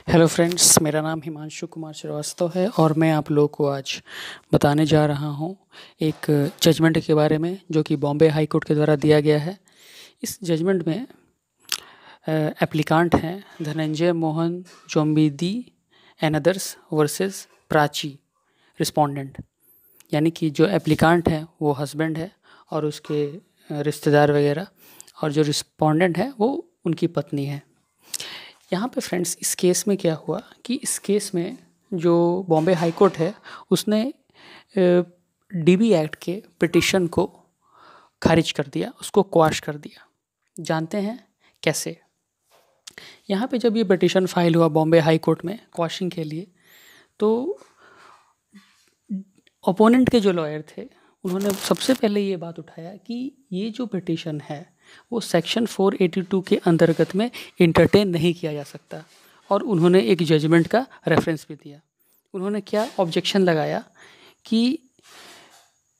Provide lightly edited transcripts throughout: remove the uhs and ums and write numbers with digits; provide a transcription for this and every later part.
Hello friends, मेरा नाम हिमांशु कुमार श्रीवास्तव है और मैं आप लोगों को आज बताने जा रहा हूँ एक जजमेंट के बारे में जो कि बॉम्बे हाई कोर्ट के द्वारा दिया गया है। इस जजमेंट में एप्लीकांट हैं Dhananjay Mohan Chaumbidi and others versus Prachi respondent, यानी कि जो एप्लीकांट है वो हस्बैंड है और उसके रिश्तेदार वगैरह, और जो रिस्पोंडेंट है वो उनकी पत्नी है। यहाँ पे फ्रेंड्स इस केस में क्या हुआ कि इस केस में जो बॉम्बे हाई कोर्ट है उसने डीबी एक्ट के पिटिशन को खारिज कर दिया, उसको क्वाश कर दिया। जानते हैं कैसे? यहाँ पे जब ये पिटिशन फाइल हुआ बॉम्बे हाई कोर्ट में क्वाशिंग के लिए, तो ओपोनेंट के जो लॉयर थे उन्होंने सबसे पहले ये बात उठाया कि ये जो पिटिशन है वो सेक्शन 482 के अंतर्गत में इंटरटेन नहीं किया जा सकता, और उन्होंने एक जजमेंट का रेफरेंस भी दिया। उन्होंने क्या ऑब्जेक्शन लगाया कि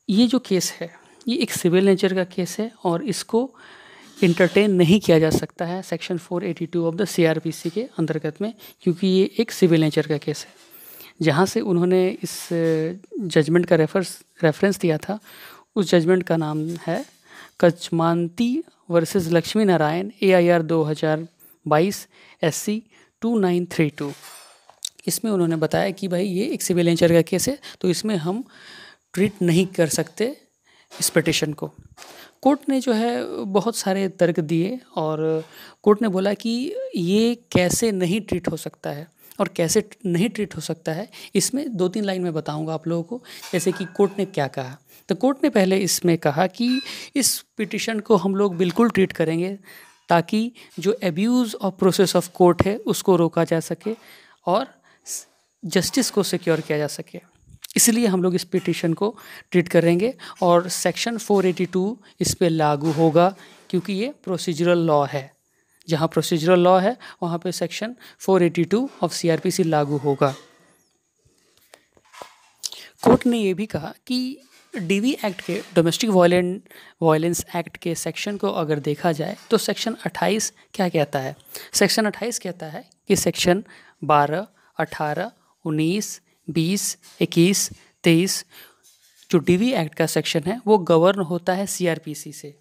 ये जो केस है ये एक सिविल नेचर का केस है और इसको इंटरटेन नहीं किया जा सकता है सेक्शन 482 ऑफ द सीआरपीसी के अंतर्गत में, क्योंकि ये एक सिविल नेचर का केस है। जहाँ से उन्होंने इस जजमेंट का रेफरेंस दिया था, उस जजमेंट का नाम है Kachmanti versus Lakshmi Narayan AIR 2022 SC 2932। इसमें उन्होंने बताया कि भाई ये एक सिविल नेचर का केस है तो इसमें हम ट्रीट नहीं कर सकते इस पिटिशन को। कोर्ट ने जो है बहुत सारे तर्क दिए और कोर्ट ने बोला कि ये कैसे नहीं ट्रीट हो सकता है, और कैसे नहीं ट्रीट हो सकता है इसमें 2-3 लाइन में बताऊंगा आप लोगों को। जैसे कि कोर्ट ने क्या कहा, तो कोर्ट ने पहले इसमें कहा कि इस पिटिशन को हम लोग बिल्कुल ट्रीट करेंगे ताकि जो abuse of process of court है उसको रोका जा सके और जस्टिस को सिक्योर किया जा सके। इसलिए हम लोग इस पिटिशन को ट्रीट करेंगे और सेक्शन 482 इस पे लागू होगा, क्योंकि ये प्रोसीजरल लॉ है। जहाँ प्रोसीजरल लॉ है वहाँ पे सेक्शन 482 ऑफ सीआरपीसी लागू होगा। कोर्ट ने ये भी कहा कि डीवी एक्ट के डोमेस्टिक वायलेंस एक्ट के सेक्शन को अगर देखा जाए तो सेक्शन 28 क्या कहता है? सेक्शन 28 कहता है कि सेक्शन 12, 18, 19, 20, 21, 23 जो डीवी एक्ट का सेक्शन है वो गवर्न होता है सीआरपीसी से।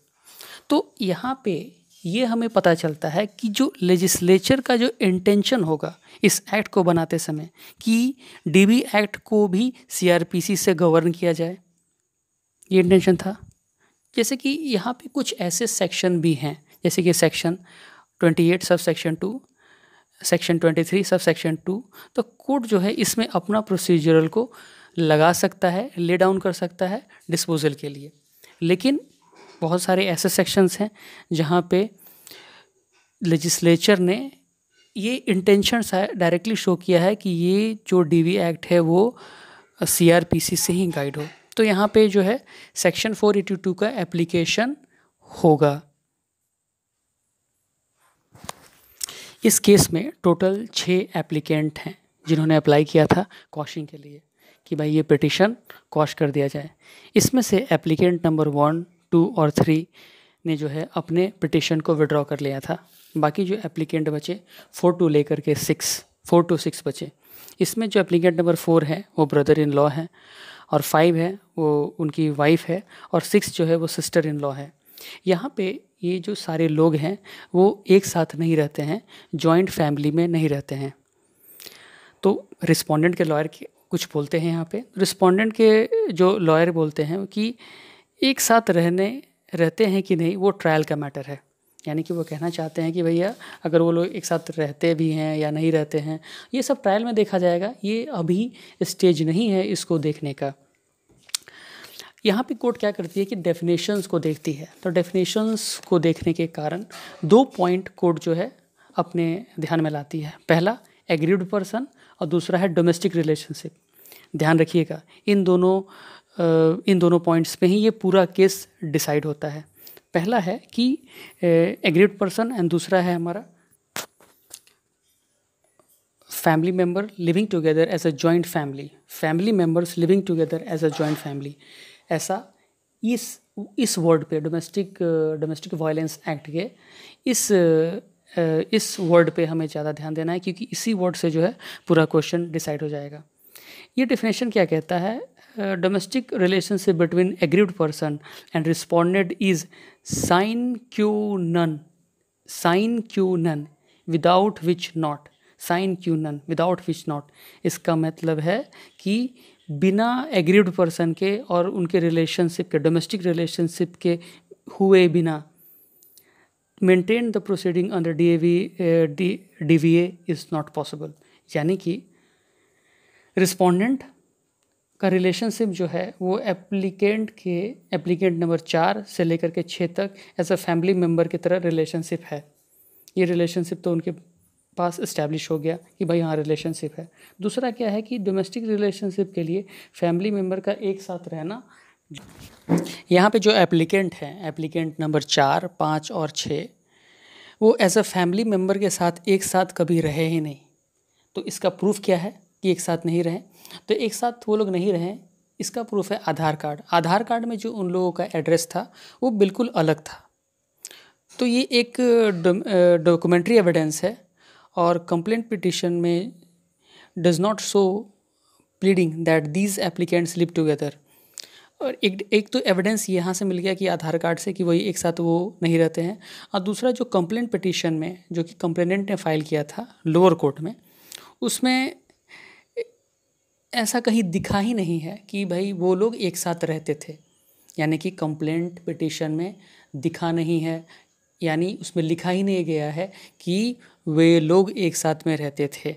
तो यहाँ पे ये हमें पता चलता है कि जो लेजिस्लेचर का जो इंटेंशन होगा इस एक्ट को बनाते समय कि डीबी एक्ट को भी सीआरपीसी से गवर्न किया जाए, ये इंटेंशन था। जैसे कि यहाँ पे कुछ ऐसे सेक्शन भी हैं, जैसे कि section 28 sub section 2, section 23 sub section 2। तो कोर्ट जो है इसमें अपना प्रोसीजरल को लगा सकता है, ले डाउन कर सकता है डिस्पोजल के लिए। लेकिन बहुत सारे ऐसे सेक्शंस हैं जहाँ पे लेजिस्लेचर ने ये इंटेंशन डायरेक्टली शो किया है कि ये जो डीवी एक्ट है वो सीआरपीसी से ही गाइड हो। तो यहाँ पे जो है सेक्शन 482 का एप्लीकेशन होगा। इस केस में टोटल 6 एप्लीकेंट हैं जिन्होंने अप्लाई किया था क्वाशिंग के लिए कि भाई ये पिटिशन क्वाश कर दिया जाए। इसमें से एप्लीकेंट नंबर 1, 2 और 3 ने जो है अपने पिटिशन को विड्रॉ कर लिया था। बाकी जो एप्लीकेंट बचे 4 to लेकर के 4 to 6 बचे। इसमें जो एप्लीकेंट नंबर 4 है वो ब्रदर इन लॉ है, और 5 है वो उनकी वाइफ है, और 6 जो है वो सिस्टर इन लॉ है। यहाँ पे ये जो सारे लोग हैं वो एक साथ नहीं रहते हैं, जॉइंट फैमिली में नहीं रहते हैं। तो रिस्पोंडेंट के लॉयर कुछ बोलते हैं यहाँ पे। रिस्पोंडेंट के जो लॉयर बोलते हैं कि एक साथ रहते हैं कि नहीं वो ट्रायल का मैटर है। यानी कि वो कहना चाहते हैं कि भैया अगर वो लोग एक साथ रहते भी हैं या नहीं रहते हैं ये सब ट्रायल में देखा जाएगा, ये अभी स्टेज नहीं है इसको देखने का। यहाँ पे कोर्ट क्या करती है कि डेफिनेशंस को देखती है। तो डेफिनेशंस को देखने के कारण 2 पॉइंट कोर्ट जो है अपने ध्यान में लाती है। पहला एग्रीड पर्सन और दूसरा है डोमेस्टिक रिलेशनशिप। ध्यान रखिएगा इन दोनों पॉइंट्स पे ही ये पूरा केस डिसाइड होता है। पहला है कि एग्रीड पर्सन एंड दूसरा है हमारा family member living together as a joint family, family members living together as a joint family. ऐसा इस वर्ड पे डोमेस्टिक वायलेंस एक्ट के इस इस वर्ड पे हमें ज़्यादा ध्यान देना है, क्योंकि इसी वर्ड से जो है पूरा क्वेश्चन डिसाइड हो जाएगा। ये डेफिनेशन क्या कहता है? Domestic relationship between agreed person and respondent is sine qua non, sine qua non without which not, sine qua non without which not. इसका मतलब है कि बिना एग्रीड पर्सन के और उनके रिलेशनशिप के, डोमेस्टिक रिलेशनशिप के हुए बिना maintain the proceeding under DVA is not possible. यानी कि रिस्पोंडेंट का रिलेशनशिप जो है वो एप्लीकेंट नंबर 4 से लेकर के 6 तक एज अ फैमिली मेम्बर की तरह रिलेशनशिप है। ये रिलेशनशिप तो उनके पास इस्टेब्लिश हो गया कि भाई हाँ रिलेशनशिप है। दूसरा क्या है कि डोमेस्टिक रिलेशनशिप के लिए फैमिली मेम्बर का एक साथ रहना, यहाँ पे जो एप्लीकेंट है, एप्लीकेंट नंबर 4, 5 और 6, वो एज अ फैमिली मेम्बर के साथ एक साथ कभी रहे ही नहीं। तो इसका प्रूफ क्या है कि एक साथ नहीं रहे? तो एक साथ वो लोग नहीं रहे, इसका प्रूफ है आधार कार्ड। आधार कार्ड में जो उन लोगों का एड्रेस था वो बिल्कुल अलग था। तो ये एक डॉक्यूमेंट्री एविडेंस है, और कंप्लेंट पिटिशन में does not show pleading that these applicants live together. और एक तो एविडेंस यहाँ से मिल गया कि आधार कार्ड से कि वही एक साथ वो नहीं रहते हैं, और दूसरा जो कंप्लेंट पिटिशन में जो कि कंप्लेनेंट ने फाइल किया था लोअर कोर्ट में, उसमें ऐसा कहीं दिखा ही नहीं है कि भाई वो लोग एक साथ रहते थे। यानी कि कंप्लेंट पिटिशन में दिखा नहीं है, यानी उसमें लिखा ही नहीं गया है कि वे लोग एक साथ में रहते थे।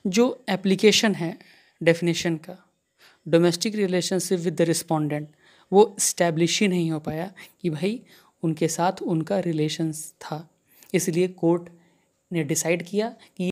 जो एप्लीकेशन है डेफिनेशन का, domestic relationship with the respondent, वो इस्टेब्लिश ही नहीं हो पाया कि भाई उनके साथ उनका रिलेशंस था। इसलिए कोर्ट ने डिसाइड किया कि